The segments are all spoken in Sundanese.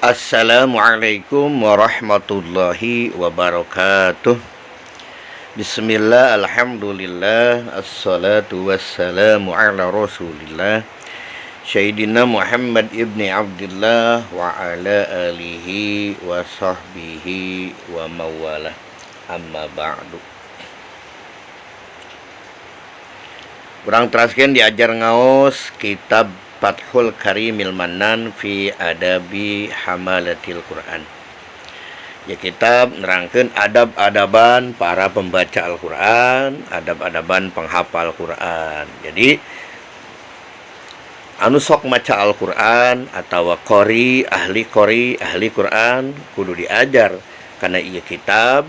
Assalamualaikum warahmatullahi wabarakatuh. Bismillah, alhamdulillah, assalatu wassalamu ala rasulillah Sayyidina Muhammad ibni Abdullah wa ala alihi wa sahbihi wa mawalah. Amma ba'du. Kurang teraskan diajar ngaos kitab Fathul Karimil Mannan fi adabi hamalatil Quran. Ya, kitab nerangkeun adab-adaban para pembaca Al-Quran, adab-adaban penghafal Quran. Jadi anu sok maca Al-Quran atau ahli Quran kudu diajar karena ieu kitab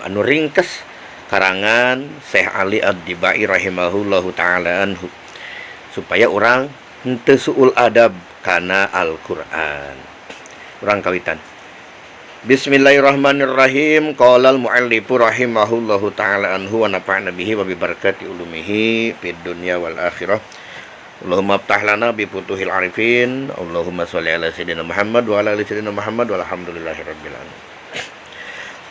anu ringkes karangan Syekh Ali Ad-Dibai rahimahullahu taala anhu, supaya orang henteu suul adab kana Al-Quran. Urang kawitan. Bismillahirrahmanirrahim. Qala al-muallifu rahimahullahu taala anhu wa nafa'na bihi wa bi barakati ulumihi fid dunya wal akhirah. Allahumma aftah lana bi futuhil arifin. Allahumma sholli ala sayyidina Muhammad wa ala ali sayyidina Muhammad walhamdulillahirabbil alamin.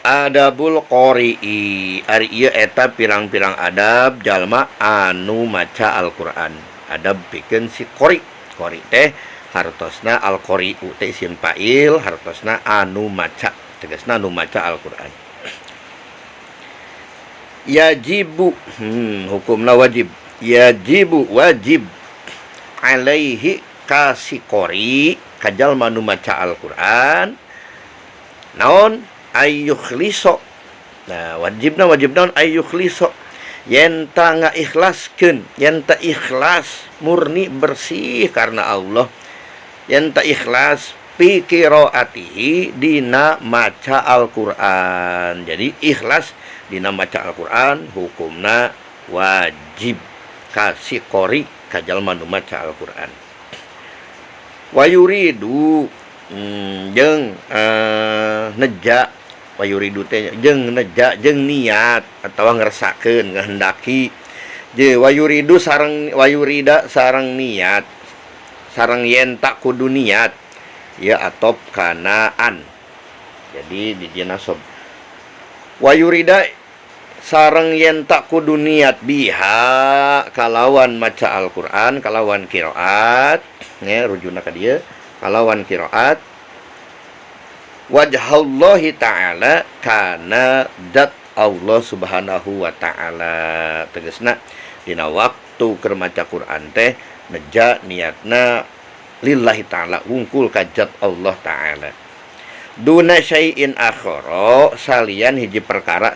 Adabul qori'i. Ari ieu eta pirang-pirang adab jalma anu maca Al-Qur'an. Adab pikeun si qori. Qori teh hartosna al-qori'u teh isim fa'il, hartosna anu maca, tegasna anu maca Al-Qur'an. Yajibu, hukumna wajib. Yajibu wajib alaihi kasi qori kajalma anu maca Al-Qur'an naon ayyukhliso. Nah, wajibna naon ayyukhliso, yenta ngaikhlaskeun, yenta ikhlas murni bersih karena Allah, yenta ikhlas fi qiraatihi dina maca Al-Qur'an. Jadi ikhlas dina maca Al-Qur'an hukumna wajib kasih qori kajalma nu maca Al-Qur'an. Wa yuridu jeung neja, wa yuridu teh jeung neja jeung niat atawa ngerasakeun ngahendaki. Je wa yuridu sareng wa yurida sareng niat, sareng yenta kudu niat ya atop kanaan. Jadi di dia nasab. Wa yurida sareng yenta kudu niat biha kalawan maca Al-Qur'an, kalawan qiraat, ya rujuna ka dieu, kalawan qiraat wajhallahi ta'ala kana dat Allah subhanahu wa ta'ala. Tegasna dina waktu keur maca Quran teh neja niatna lillahi ta'ala, wungkul kajat Allah ta'ala. Duna syai'in akhara, salian hiji perkara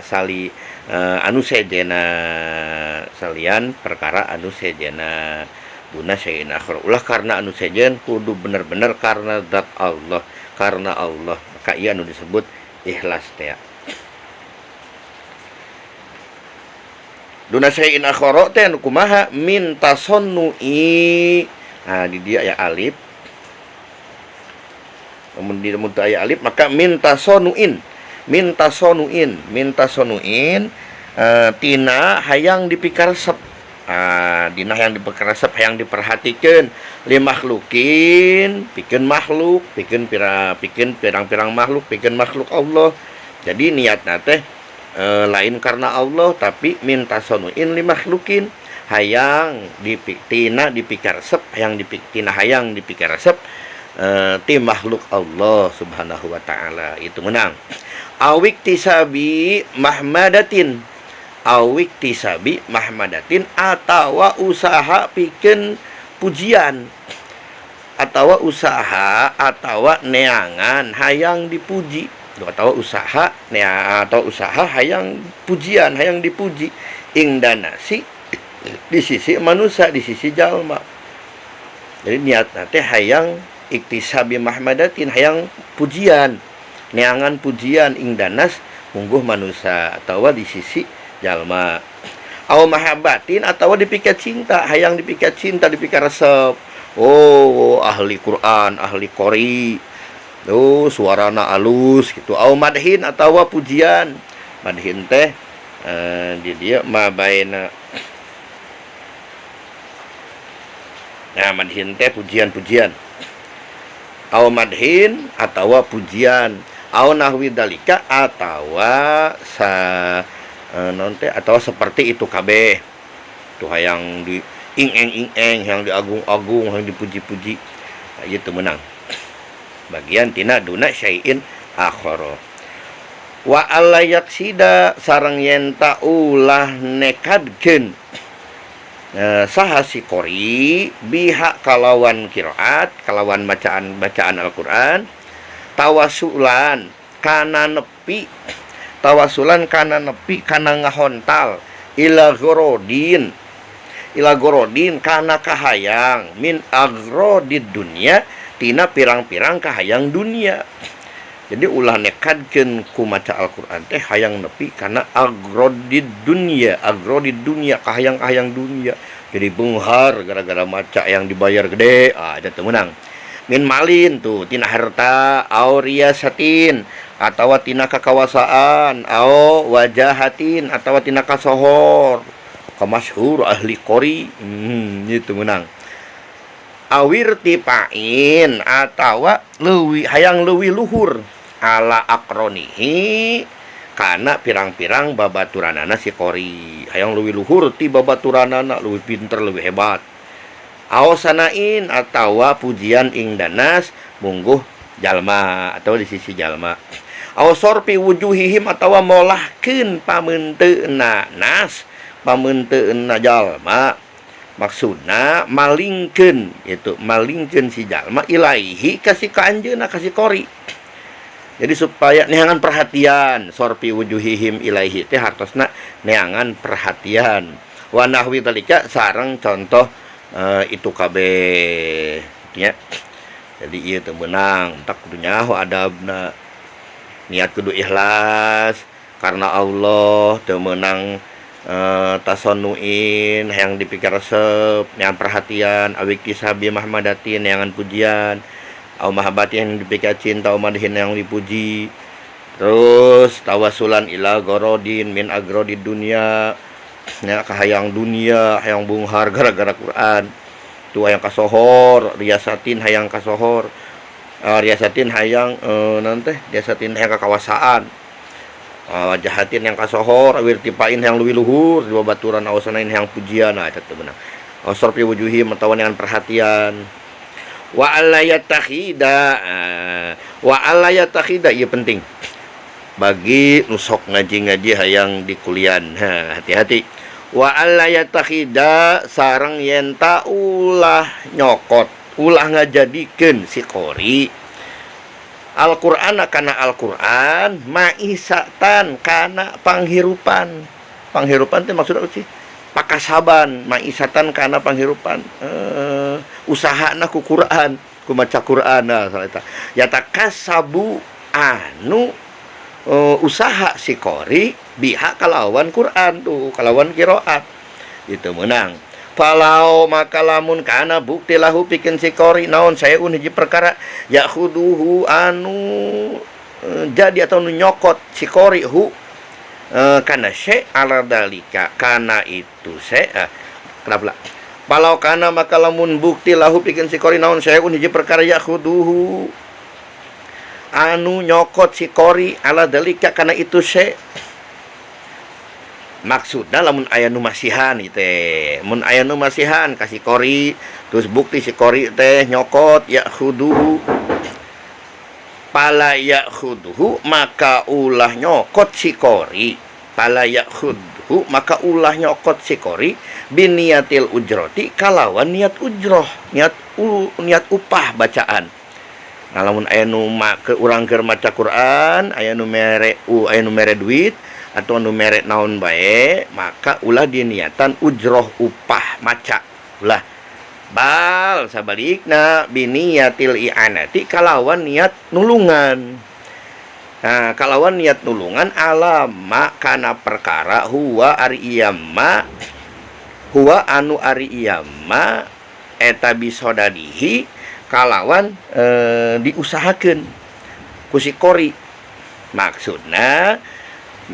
anu sejena, salian perkara anu sejena. Duna syai'in akhara, ulah karena anu sejen kudu bener-bener karena zat Allah, karena Allah. Maka ieu anu disebut ikhlas teh. Duna syai'in akhara teh anu kumaha min tasonnu'i. Nah, di dia aya alif. Mun di mun aya alif maka min tasonnu'in. Min tasonnu'in tina hayang dipikaresep. Dina hayang dipikaresep, hayang diperhatikeun li makhlukin, pikeun makhluk, pikeun pirang-pirang makhluk, pikeun makhluk Allah. Jadi niatna teh lain karena Allah, tapi minta sonuin li makhlukin, hayang tina dipikaresep, hayang dipikaresep ti makhluk Allah subhanahu wa ta'ala. Itu menang. Awik tisabi mahmadatin, atawa usaha pikeun pujian, atawa usaha atawa neangan hayang dipuji, atau usaha hayang pujian, hayang dipuji ingdanasi di sisi manusia, di sisi jalma. Jadi niat teh hayang iktisabi mahmadatin, hayang pujian, neangan pujian ingdanas mungguh manusia atawa di sisi jalma. Aw mahabbatin atawa dipikir cinta, hayang dipikir cinta, dipikir resep. Oh, ahli Quran, ahli qori, suarana alus gitu. Aw madhin atawa pujian. Madhin teh di dia mabaina. Nah, madhin teh pujian-pujian. au madhin atawa pujian, au nahwi dalika atawa atawa seperti itu kabeh. Tuh hayang di ing-eng yang diagung-agung, yang dipuji-puji. Nah, itu menang. Bagian tina duna syai'in akhara. Wa allayaksida sareng yen ta ulah nekadkeun saha si qori biha kalawan qiraat, kalawan bacaan Al-Qur'an, tawasulan kana nepi kana ngahontal ila gorodin kana kahayang min agrodid dunya tina pirang-pirang kahayang dunia. Jadi ulah nekadkeun ku maca Al-Qur'an teh hayang nepi kana agrodid dunya kahayang-kahayang dunia. Jadi beunghar gara-gara maca yang dibayar gede, eta teu meunang. Min malin tuh tina harta auriyasatin atawa tina kakawasaan au wajahatin atawa tina kasohor kamasyhur ahli qori, itu menang. Awir tipain atawa hayang leuwih luhur ala akronihi kana pirang-pirang babaturanana si qori, hayang leuwih luhur ti babaturanana, leuwih pinter leuwih hebat. Aosanain atawa pujian ing danas mungguh jalma atau di sisi jalma. Aosorpi wujuhihim atawa molahkeun pameunteunna nas, pameunteunna jalma. Maksudna malingkeun, itu malingkeun si jalma ilaihi kasih ka anjeunna kasih qori. Jadi supaya neangan perhatian, sorpi wujuhihim ilaihi teh hartosna neangan perhatian. Wa nahwi dalika sareng contoh itu kabeh nya. Jadi ieu teu meunang, tak kudu nyaho adabna. Niat kudu ikhlas karena Allah, teu meunang tasonuin yang dipikir resep, yang perhatian, awik tisabi mahmadatin yang pujian, au mahabbati yang dipikir cinta, au madhin yang dipuji. Terus tawasulan ila gorodin min agrodid dunia, ya kahayang dunia, hayang bunghar gara-gara Quran. Tu hayang kasohor, riasatin hayang kasohor, riasatin hayang riasatin hayang kakawasaan. Wajahatin yang kasohor, awir tipain yang luwih luhur, dua baturan awasanain yang pujian, nah itu benar. Sorpi wujuhim atawa dengan perhatian. Wa allayattakhida ieu penting. Bagi nusok ngaji-ngaji hayang di kuliah. Hati-hati. Wa allayattakhida sareng yen ta ulah nyokot, ulah ngajadikeun si qori Al-Qur'an kana Al-Qur'an maisatan kana panghirupan. Panghirupan teh maksudna sih pakasaban, maisatan kana panghirupan. Usahana ku Qur'an, ku maca Qur'an salah eta. Ya takasabu anu usaha si qori biha kalawan Qur'an tuh, kalawan qiraat. Itu menang. Falau maka lamun kana bukti lahu pikeun si qori naon saeun hiji perkara yakhuduhu anu jadi atau nu nyokot si qori hu kana sy ala dalika kana itu sy kenapa falau kana maka lamun bukti lahu pikeun si qori naon saeun hiji perkara yakhuduhu anu nyokot si qori ala dalika kana itu sy. Maksudna lamun aya nu masihan teh, mun aya nu masihan kasih qori, terus bukti si qori teh nyokot ya khuduhu, pala ya khuduhu maka ulah nyokot si qori, pala ya khuduhu maka ulah nyokot si qori biniatil ujroti kalawan niat ujroh, niat upah bacaan. Nah, lamun aya nu urang keur maca Quran, aya nu mere duit atau nu mere naon bae, maka ulah diniatan ujroh upah maca. Ulah bal sabalikna biniyatil i'anati kalawan niat nulungan. Nah, kalawan niat nulungan alama kana perkara huwa anu ari iyamma eta bisodadihi kalawan diusahakeun ku si qori. Maksudna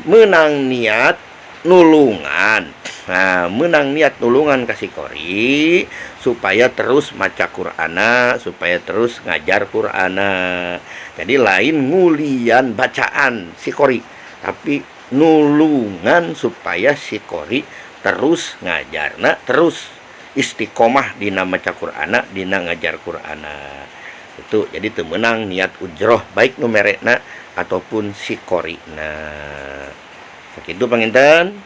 menang niat nulungan. Nah, menang niat nulungan kasih kori supaya terus maca Qur'ana, supaya terus ngajar Qur'ana. Jadi lain ngulian bacaan si kori, tapi nulungan supaya si kori terus ngajarna, terus istiqomah dina maca Qur'ana, dina ngajar Qur'ana. Itu jadi temenang niat ujroh baik numerekna ataupun si korina. Sakitu panginten.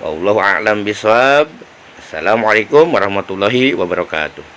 Wallahu a'lam bishawab. Assalamualaikum warahmatullahi wabarakatuh.